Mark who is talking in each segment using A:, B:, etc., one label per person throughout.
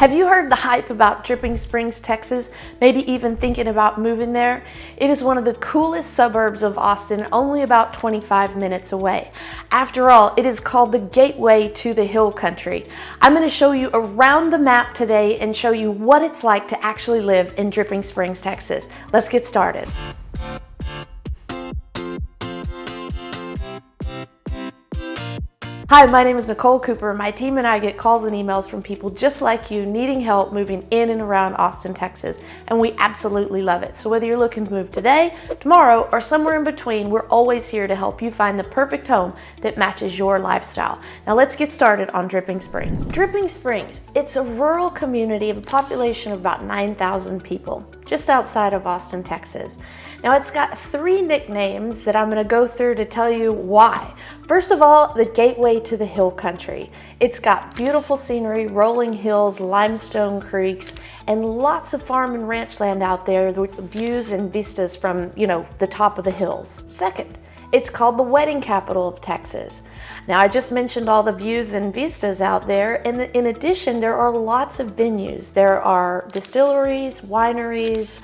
A: Have you heard the hype about Dripping Springs, Texas? Maybe even thinking about moving there? It is one of the coolest suburbs of Austin, only about 25 minutes away. After all, it is called the gateway to the hill country. I'm going to show you around the map today and show you what it's like to actually live in Dripping Springs, Texas. Let's get started. Hi, my name is Nicole Cooper. My team and I get calls and emails from people just like you needing help moving in and around Austin, Texas, and we absolutely love it. So whether you're looking to move today, tomorrow, or somewhere in between, we're always here to help you find the perfect home that matches your lifestyle. Now let's get started on Dripping Springs. Dripping Springs, it's a rural community of a population of about 9,000 people, just outside of Austin, Texas. Now it's got 3 nicknames that I'm going to go through to tell you why. First of all, the gateway to the hill country. It's got beautiful scenery, rolling hills, limestone creeks, and lots of farm and ranch land out there with views and vistas from, the top of the hills. Second, it's called the wedding capital of Texas. Now, I just mentioned all the views and vistas out there, and in addition, there are lots of venues. There are distilleries, wineries,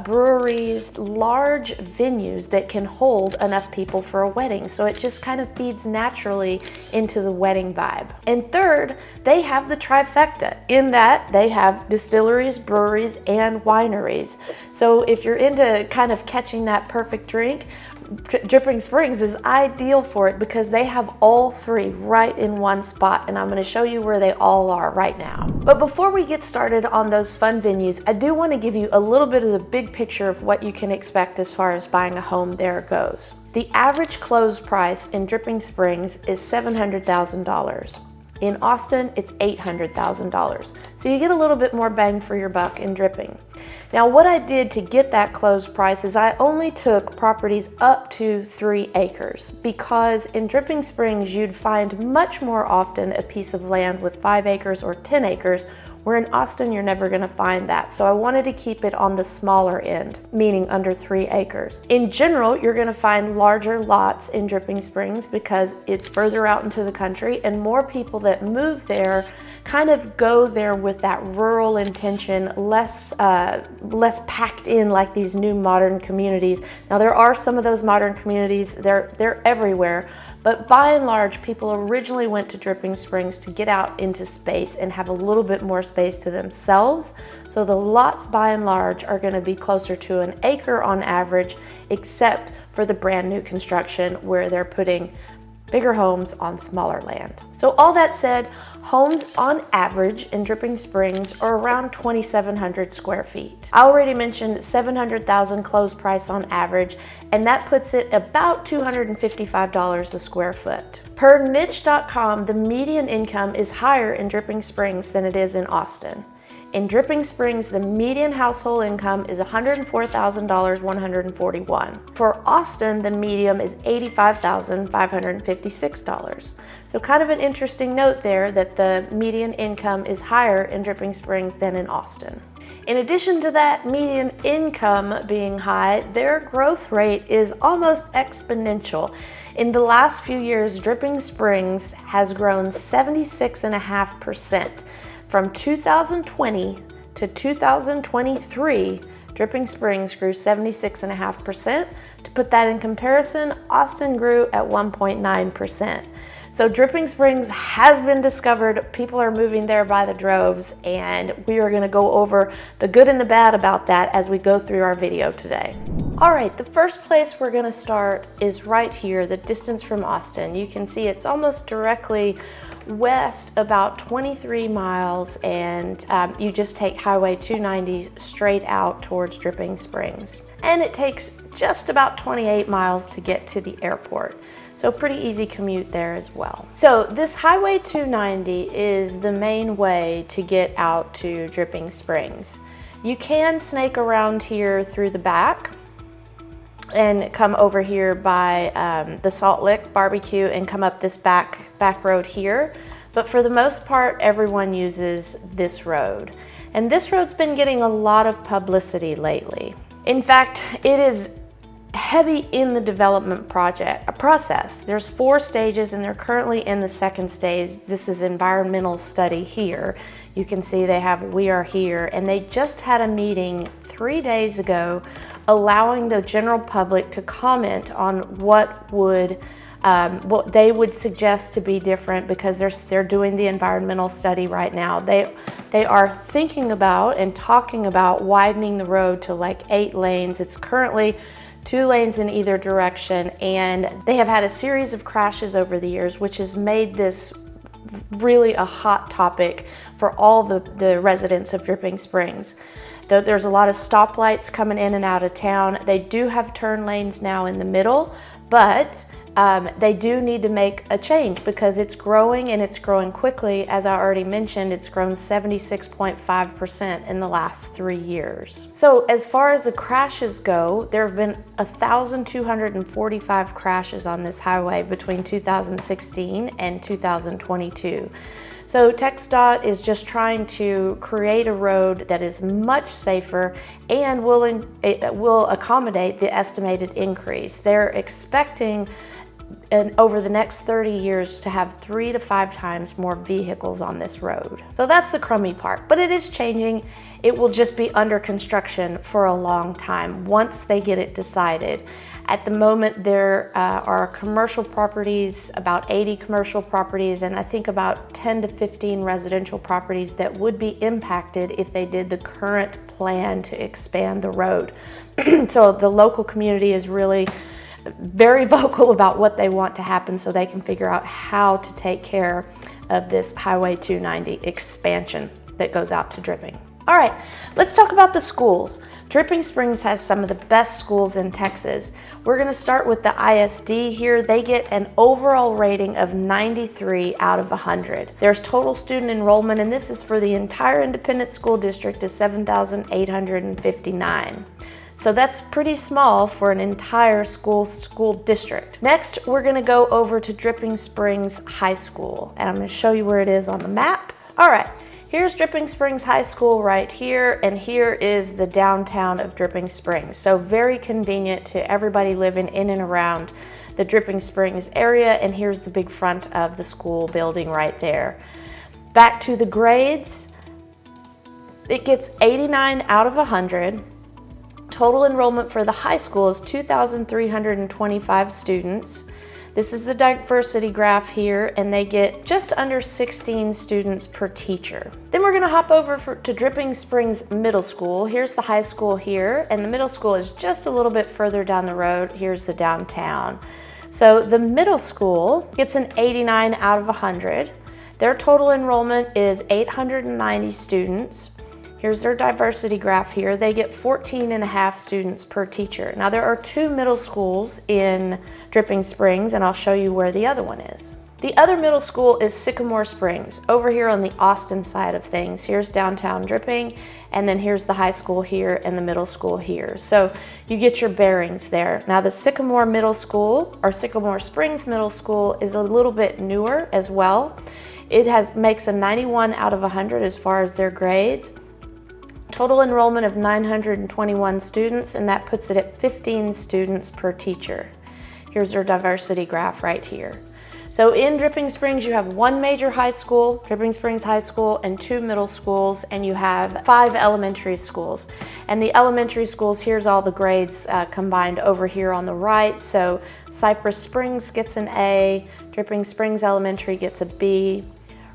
A: breweries, large venues that can hold enough people for a wedding. So it just kind of feeds naturally into the wedding vibe. And third, they have the trifecta in that they have distilleries, breweries, and wineries. So if you're into kind of catching that perfect drink, Dripping Springs is ideal for it because they have all 3 right in one spot, and I'm going to show you where they all are right now. But before we get started on those fun venues, I do want to give you a little bit of the big picture of what you can expect as far as buying a home there goes. The average closed price in Dripping Springs is $700,000. In Austin, it's $800,000. So you get a little bit more bang for your buck in Dripping. Now, what I did to get that closed price is I only took properties up to 3 acres because in Dripping Springs, you'd find much more often a piece of land with 5 acres or 10 acres, where in Austin, you're never gonna find that. So I wanted to keep it on the smaller end, meaning under 3 acres. In general, you're gonna find larger lots in Dripping Springs because it's further out into the country, and more people that move there kind of go there with that rural intention, less packed in like these new modern communities. Now there are some of those modern communities, they're everywhere, but by and large, people originally went to Dripping Springs to get out into space and have a little bit more space to themselves. So the lots by and large are going to be closer to an acre on average, except for the brand new construction where they're putting bigger homes on smaller land. So all that said, homes on average in Dripping Springs are around 2,700 square feet. I already mentioned $700,000 closed price on average, and that puts it about $255 a square foot. Per niche.com, the median income is higher in Dripping Springs than it is in Austin. In Dripping Springs, the median household income is $104,141. For Austin, the median is $85,556. So kind of an interesting note there that the median income is higher in Dripping Springs than in Austin. In addition to that median income being high, their growth rate is almost exponential. In the last few years, Dripping Springs has grown 76.5%. From 2020 to 2023, Dripping Springs grew 76.5%. To put that in comparison, Austin grew at 1.9%. So Dripping Springs has been discovered. People are moving there by the droves, and we are going to go over the good and the bad about that as we go through our video today. All right, the first place we're going to start is right here, the distance from Austin. You can see it's almost directly west about 23 miles, and you just take Highway 290 straight out towards Dripping Springs. And it takes just about 28 miles to get to the airport. So pretty easy commute there as well. So this Highway 290 is the main way to get out to Dripping Springs. You can snake around here through the back and come over here by the Salt Lick Barbecue and come up this back road here. But for the most part, everyone uses this road. And this road's been getting a lot of publicity lately. In fact, it is heavy in the development process. There's 4 stages and they're currently in the 2nd stage. This is environmental study here. You can see they have "We Are Here," and they just had a meeting 3 days ago allowing the general public to comment on what they would suggest to be different, because they're doing the environmental study right now. They are thinking about and talking about widening the road to like 8 lanes. It's currently 2 lanes in either direction, and they have had a series of crashes over the years, which has made this really a hot topic for all the residents of Dripping Springs. There's a lot of stoplights coming in and out of town. They do have turn lanes now in the middle, but they do need to make a change because it's growing, and it's growing quickly. As I already mentioned, it's grown 76.5% in the last 3 years. So as far as the crashes go, there have been 1,245 crashes on this highway between 2016 and 2022. So TxDOT is just trying to create a road that is much safer and will accommodate the estimated increase. They're expecting over the next 30 years to have 3 to 5 times more vehicles on this road. So that's the crummy part, but it is changing. It will just be under construction for a long time once they get it decided. At the moment, there are commercial properties, about 80 commercial properties, and I think about 10 to 15 residential properties that would be impacted if they did the current plan to expand the road. So the local community is really very vocal about what they want to happen so they can figure out how to take care of this Highway 290 expansion that goes out to Dripping. All right, let's talk about the schools. Dripping Springs has some of the best schools in Texas. We're gonna start with the ISD here. They get an overall rating of 93 out of 100. There's total student enrollment, and this is for the entire independent school district, is 7,859. So that's pretty small for an entire school district. Next, we're gonna go over to Dripping Springs High School, and I'm gonna show you where it is on the map. All right, here's Dripping Springs High School right here, and here is the downtown of Dripping Springs. So very convenient to everybody living in and around the Dripping Springs area, and here's the big front of the school building right there. Back to the grades, it gets 89 out of 100. Total enrollment for the high school is 2,325 students. This is the diversity graph here, and they get just under 16 students per teacher. Then we're gonna hop over to Dripping Springs Middle School. Here's the high school here, and the middle school is just a little bit further down the road. Here's the downtown. So the middle school gets an 89 out of 100. Their total enrollment is 890 students. Here's their diversity graph here. They get 14.5 students per teacher. Now there are 2 middle schools in Dripping Springs, and I'll show you where the other one is. The other middle school is Sycamore Springs, over here on the Austin side of things. Here's downtown Dripping, and then here's the high school here and the middle school here. So you get your bearings there. Now the Sycamore Middle School, or Sycamore Springs Middle School, is a little bit newer as well. It makes a 91 out of 100 as far as their grades. Total enrollment of 921 students, and that puts it at 15 students per teacher. Here's their diversity graph right here. So in Dripping Springs, you have 1 major high school, Dripping Springs High School, and 2 middle schools, and you have 5 elementary schools. And the elementary schools, here's all the grades combined over here on the right. So Cypress Springs gets an A, Dripping Springs Elementary gets a B,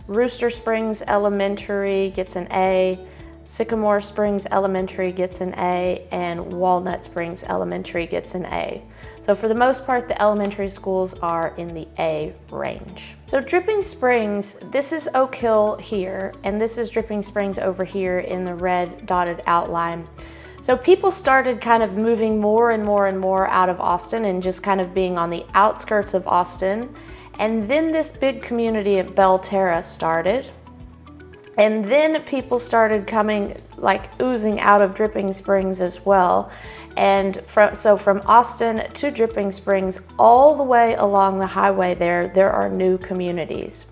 A: Rooster Springs Elementary gets an A, Sycamore Springs Elementary gets an A, and Walnut Springs Elementary gets an A. So for the most part, the elementary schools are in the A range. So Dripping Springs, this is Oak Hill here, and this is Dripping Springs over here in the red dotted outline. So people started kind of moving more and more and more out of Austin and just kind of being on the outskirts of Austin. And then this big community at Belterra started. And then people started coming, like oozing out of Dripping Springs as well. And so from Austin to Dripping Springs, all the way along the highway there are new communities.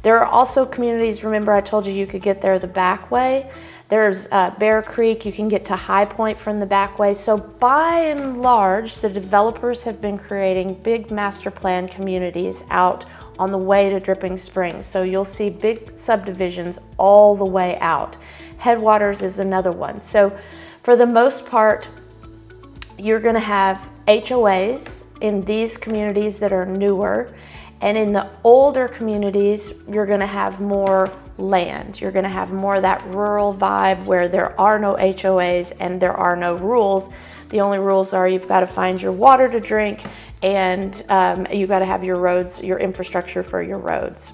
A: There are also communities, remember I told you you could get there the back way. There's Bear Creek, you can get to High Point from the back way. So by and large, the developers have been creating big master plan communities out on the way to Dripping Springs. So you'll see big subdivisions all the way out. Headwaters is another one. So for the most part, you're gonna have HOAs in these communities that are newer. And in the older communities, you're gonna have more land. You're gonna have more of that rural vibe where there are no HOAs and there are no rules. The only rules are you've got to find your water to drink and you've got to have your roads, your infrastructure for your roads.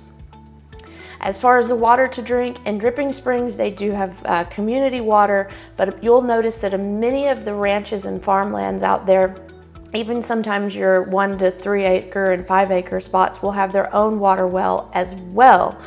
A: As far as the water to drink, in Dripping Springs, they do have community water, but you'll notice that many of the ranches and farmlands out there, even sometimes your 1 to 3 acre and 5 acre spots will have their own water well as well,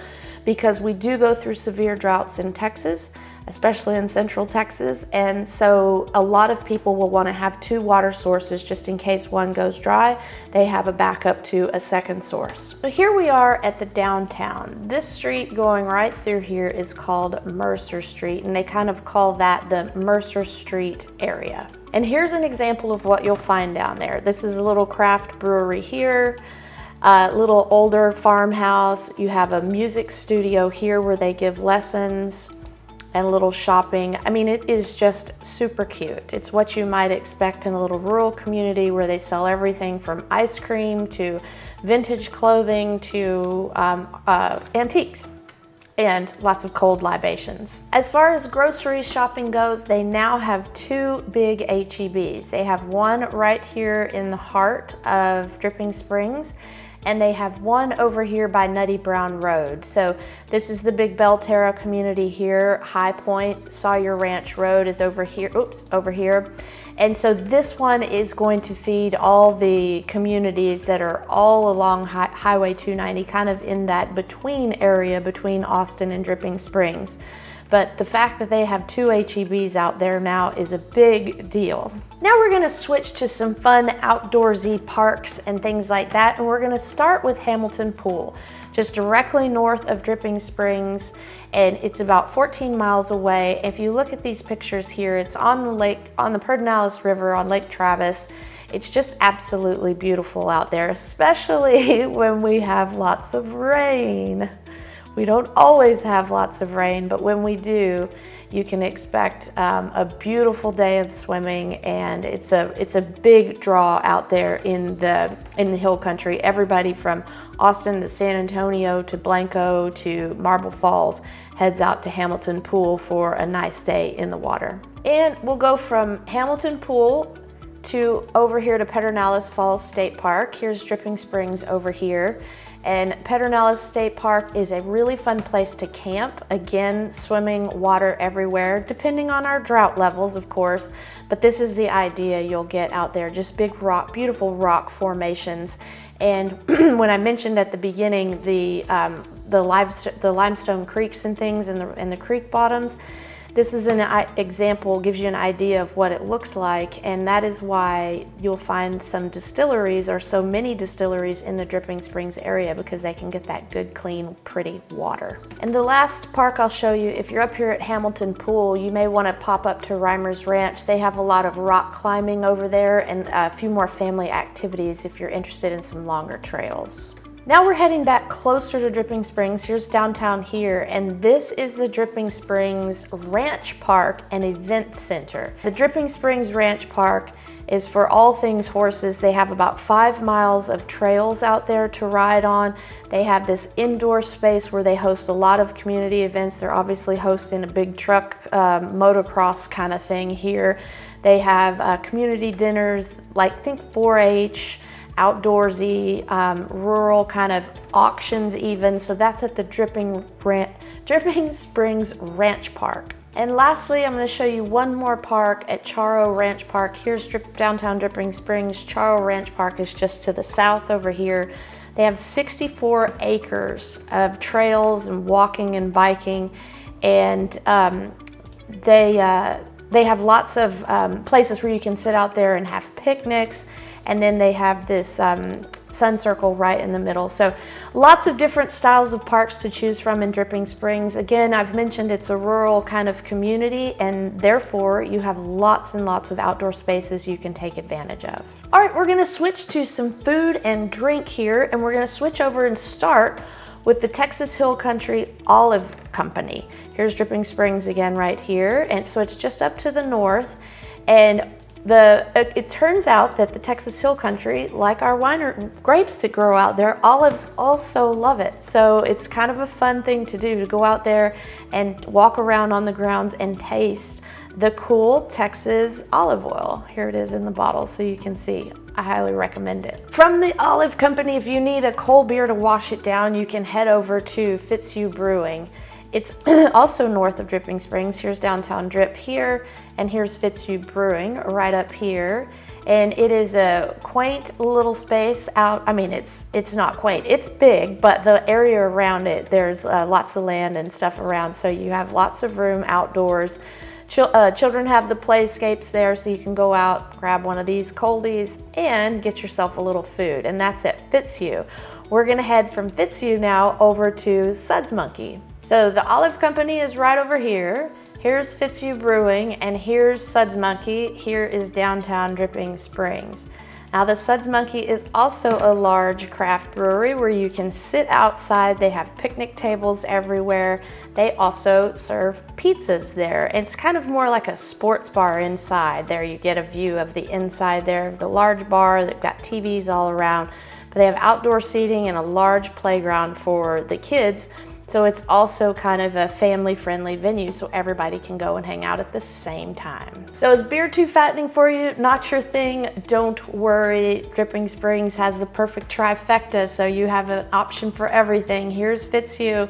A: because we do go through severe droughts in Texas, especially in central Texas. And so a lot of people will want to have 2 water sources just in case one goes dry. They have a backup to a second source. So here we are at the downtown. This street going right through here is called Mercer Street, and they kind of call that the Mercer Street area. And here's an example of what you'll find down there. This is a little craft brewery here. A little older farmhouse. You have a music studio here where they give lessons and a little shopping. I mean, it is just super cute. It's what you might expect in a little rural community where they sell everything from ice cream to vintage clothing to antiques and lots of cold libations. As far as grocery shopping goes, they now have 2 big HEBs. They have one right here in the heart of Dripping Springs, and they have one over here by Nutty Brown Road. So this is the big Belterra community here. High Point, Sawyer Ranch Road is over here, over here. And so this one is going to feed all the communities that are all along Highway 290, kind of in that between area between Austin and Dripping Springs. But the fact that they have 2 HEBs out there now is a big deal. Now we're gonna switch to some fun outdoorsy parks and things like that, and we're gonna start with Hamilton Pool, just directly north of Dripping Springs, and it's about 14 miles away. If you look at these pictures here, it's on the lake, on the Pedernales River on Lake Travis. It's just absolutely beautiful out there, especially when we have lots of rain. We don't always have lots of rain, but when we do, you can expect a beautiful day of swimming, and it's a big draw out there in the hill country. Everybody from Austin to San Antonio to Blanco to Marble Falls heads out to Hamilton Pool for a nice day in the water. And we'll go from Hamilton Pool to over here to Pedernales Falls State Park. Here's Dripping Springs over here. And Pedernales State Park is a really fun place to camp. Again, swimming, water everywhere, depending on our drought levels, of course. But this is the idea you'll get out there, just big rock, beautiful rock formations. And when I mentioned at the beginning the limestone creeks and things and the creek bottoms, this is an example, gives you an idea of what it looks like, and that is why you'll find some distilleries, or so many distilleries, in the Dripping Springs area, because they can get that good, clean, pretty water. And the last park I'll show you, if you're up here at Hamilton Pool, you may want to pop up to Reimer's Ranch. They have a lot of rock climbing over there and a few more family activities if you're interested in some longer trails. Now we're heading back closer to Dripping Springs. Here's downtown here, and this is the Dripping Springs Ranch Park and Event Center. The Dripping Springs Ranch Park is for all things horses. They have about 5 miles of trails out there to ride on. They have this indoor space where they host a lot of community events. They're obviously hosting a big truck motocross kind of thing here. They have community dinners, like think 4-H, outdoorsy, rural kind of auctions even. So that's at the Dripping Springs Ranch Park. And lastly, I'm going to show you one more park at Charo Ranch Park. Here's downtown Dripping Springs. Charo Ranch Park is just to the south over here. They have 64 acres of trails and walking and biking, and they have lots of places where you can sit out there and have picnics. And then they have this sun circle right in the middle. So lots of different styles of parks to choose from in Dripping Springs. Again, I've mentioned it's a rural kind of community, and therefore you have lots and lots of outdoor spaces you can take advantage of. All right, we're gonna switch to some food and drink here, and we're gonna switch over and start with the Texas Hill Country Olive Company. Here's Dripping Springs again right here, and so it's just up to the north. And it turns out that the Texas Hill Country, like our grapes that grow out there, olives also love it. So it's kind of a fun thing to do, to go out there and walk around on the grounds and taste the cool Texas olive oil. Here it is in the bottle so you can see. I highly recommend it. From the Olive Company, if you need a cold beer to wash it down, you can head over to Fitzhugh Brewing. It's also north of Dripping Springs. Here's downtown Drip here, and here's Fitzhugh Brewing right up here. And it is a quaint little space out. I mean, it's not quaint, it's big, but the area around it, there's lots of land and stuff around, so you have lots of room outdoors. Children have the playscapes there, so you can go out, grab one of these coldies, and get yourself a little food, and that's at Fitzhugh. We're gonna head from Fitzhugh now over to Suds Monkey. So the Olive Company is right over here. Here's Fitzhugh Brewing, and here's Suds Monkey. Here is downtown Dripping Springs. Now the Suds Monkey is also a large craft brewery where you can sit outside. They have picnic tables everywhere. They also serve pizzas there. It's kind of more like a sports bar inside. There you get a view of the inside there of the large bar. They've got TVs all around, but they have outdoor seating and a large playground for the kids. So it's also kind of a family-friendly venue, so everybody can go and hang out at the same time. So is beer too fattening for you? Not your thing? Don't worry. Dripping Springs has the perfect trifecta, so you have an option for everything. Here's Fitzhugh,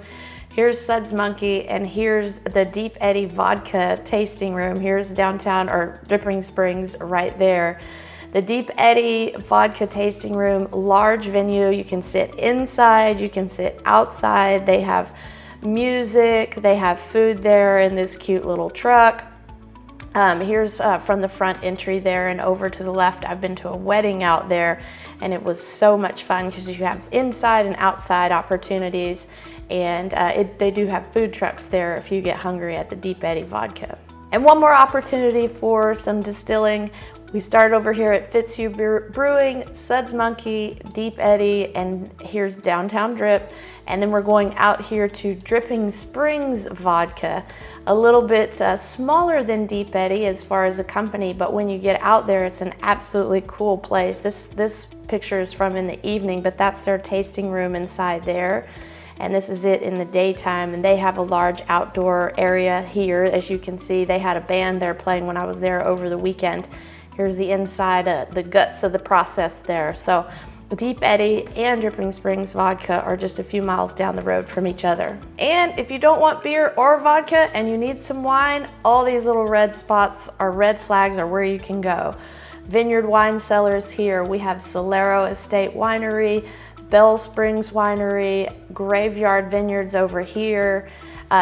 A: here's Suds Monkey, and here's the Deep Eddy Vodka tasting room. Here's downtown, or Dripping Springs right there. The Deep Eddy Vodka Tasting Room, large venue. You can sit inside, you can sit outside. They have music, they have food there in this cute little truck. Here's from the front entry there and over to the left. I've been to a wedding out there, and it was so much fun because you have inside and outside opportunities, and they do have food trucks there if you get hungry at the Deep Eddy Vodka. And one more opportunity for some distilling. We start over here at Fitzhugh Brewing, Suds Monkey, Deep Eddy, and here's downtown Drip. And then we're going out here to Dripping Springs Vodka, a little bit smaller than Deep Eddy as far as a company, but when you get out there, it's an absolutely cool place. This picture is from in the evening, but that's their tasting room inside there. And this is it in the daytime, and they have a large outdoor area here. As you can see, they had a band there playing when I was there over the weekend. Here's the inside, the guts of the process there. So Deep Eddy and Dripping Springs Vodka are just a few miles down the road from each other. And if you don't want beer or vodka and you need some wine, all these little red spots or red flags are where you can go. Vineyard Wine Cellars here. We have Solero Estate Winery, Bell Springs Winery, Graveyard Vineyards over here.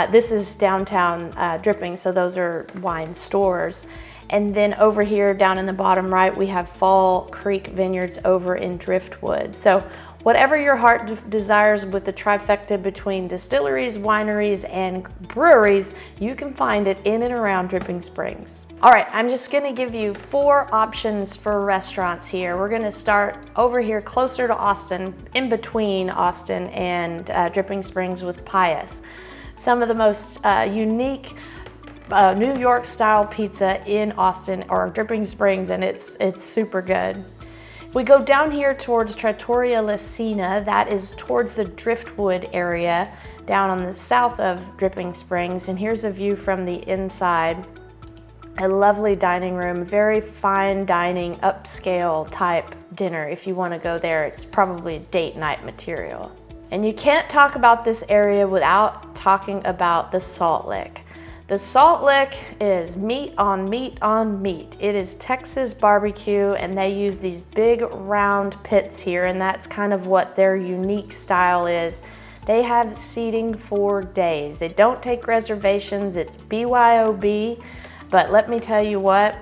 A: This is downtown Dripping, so those are wine stores. And then over here down in the bottom right, we have Fall Creek Vineyards over in Driftwood. So whatever your heart desires with the trifecta between distilleries, wineries, and breweries, you can find it in and around Dripping Springs. All right, I'm just gonna give you 4 options for restaurants here. We're gonna start over here closer to Austin, in between Austin and Dripping Springs with Pius. Some of the most unique New York style pizza in Austin or Dripping Springs, and it's super good. If we go down here towards Trattoria Lucina, that is towards the Driftwood area down on the south of Dripping Springs, and here's a view from the inside. A lovely dining room, very fine dining, upscale type dinner. If you want to go there, it's probably date night material. And you can't talk about this area without talking about the Salt Lick. The Salt Lick is meat on meat on meat. It is Texas barbecue, and they use these big round pits here, and that's kind of what their unique style is. They have seating for days. They don't take reservations. It's BYOB, but let me tell you what,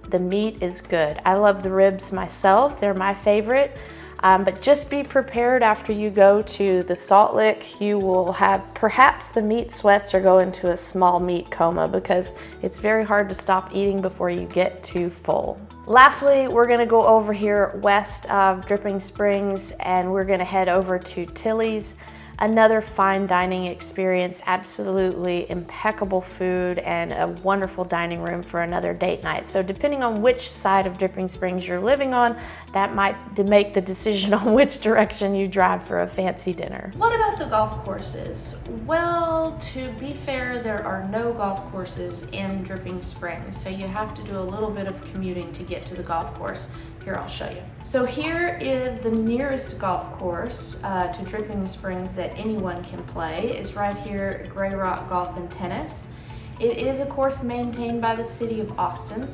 A: the meat is good. I love the ribs myself. They're my favorite. But just be prepared after you go to the salt lick. You will have perhaps the meat sweats or go into a small meat coma because it's very hard to stop eating before you get too full. Lastly, we're gonna go over here west of Dripping Springs and we're gonna head over to Tilly's. Another fine dining experience, absolutely impeccable food and a wonderful dining room for another date night. So depending on which side of Dripping Springs you're living on, that might make the decision on which direction you drive for a fancy dinner. What about the golf courses? Well, to be fair, there are no golf courses in Dripping Springs, so you have to do a little bit of commuting to get to the golf course. Here, I'll show you. So here is the nearest golf course to Dripping Springs that anyone can play. Is right here at Grey Rock Golf and Tennis. It is a course maintained by the city of Austin,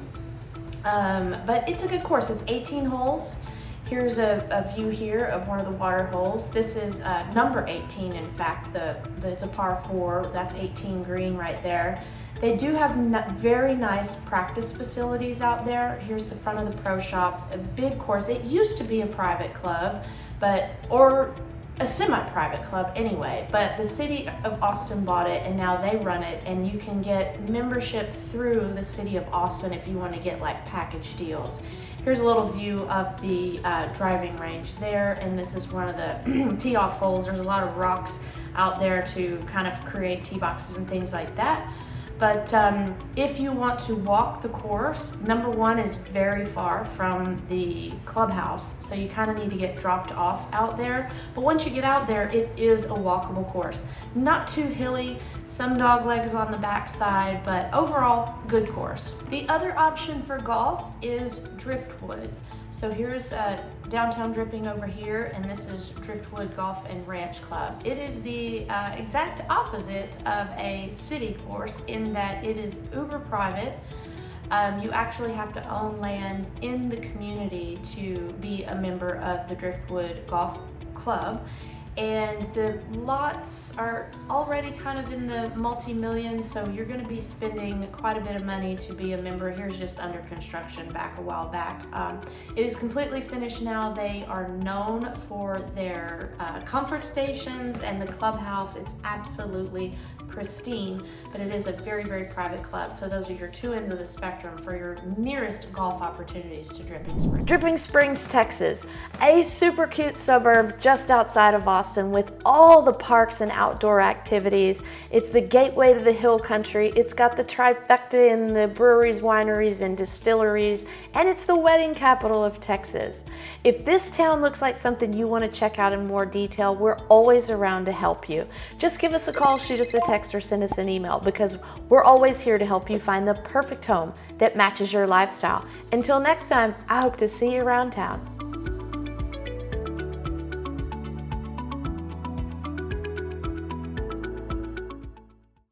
A: but it's a good course. It's 18 holes. Here's a view here of one of the water holes. This is number 18, in fact. It's a par 4. That's 18 green right there. They do have very nice practice facilities out there. Here's the front of the pro shop, a big course. It used to be a private club, or a semi-private club anyway, but the city of Austin bought it and now they run it, and you can get membership through the city of Austin if you want to get like package deals. Here's a little view of the driving range there, and this is one of the tee off holes. There's a lot of rocks out there to kind of create tee boxes and things like that. But if you want to walk the course, number one is very far from the clubhouse, so you kind of need to get dropped off out there. But once you get out there, it is a walkable course. Not too hilly, some dog legs on the backside, but overall, good course. The other option for golf is Driftwood. So here's downtown Dripping over here, and this is Driftwood Golf and Ranch Club. It is the exact opposite of a city course in that it is uber private. You actually have to own land in the community to be a member of the Driftwood Golf Club. And the lots are already kind of in the multi-millions, so you're going to be spending quite a bit of money to be a member. Here's just under construction back a while back. It is completely finished now. They are known for their comfort stations and the clubhouse. It's absolutely pristine, but it is a very, very private club. So those are your two ends of the spectrum for your nearest golf opportunities to Dripping Springs. Dripping Springs, Texas, a super cute suburb just outside of Austin with all the parks and outdoor activities. It's the gateway to the hill country. It's got the trifecta in the breweries, wineries, and distilleries, and it's the wedding capital of Texas. If this town looks like something you want to check out in more detail, we're always around to help you. Just give us a call, shoot us a text, or send us an email, because we're always here to help you find the perfect home that matches your lifestyle. Until next time, I hope to see you around town.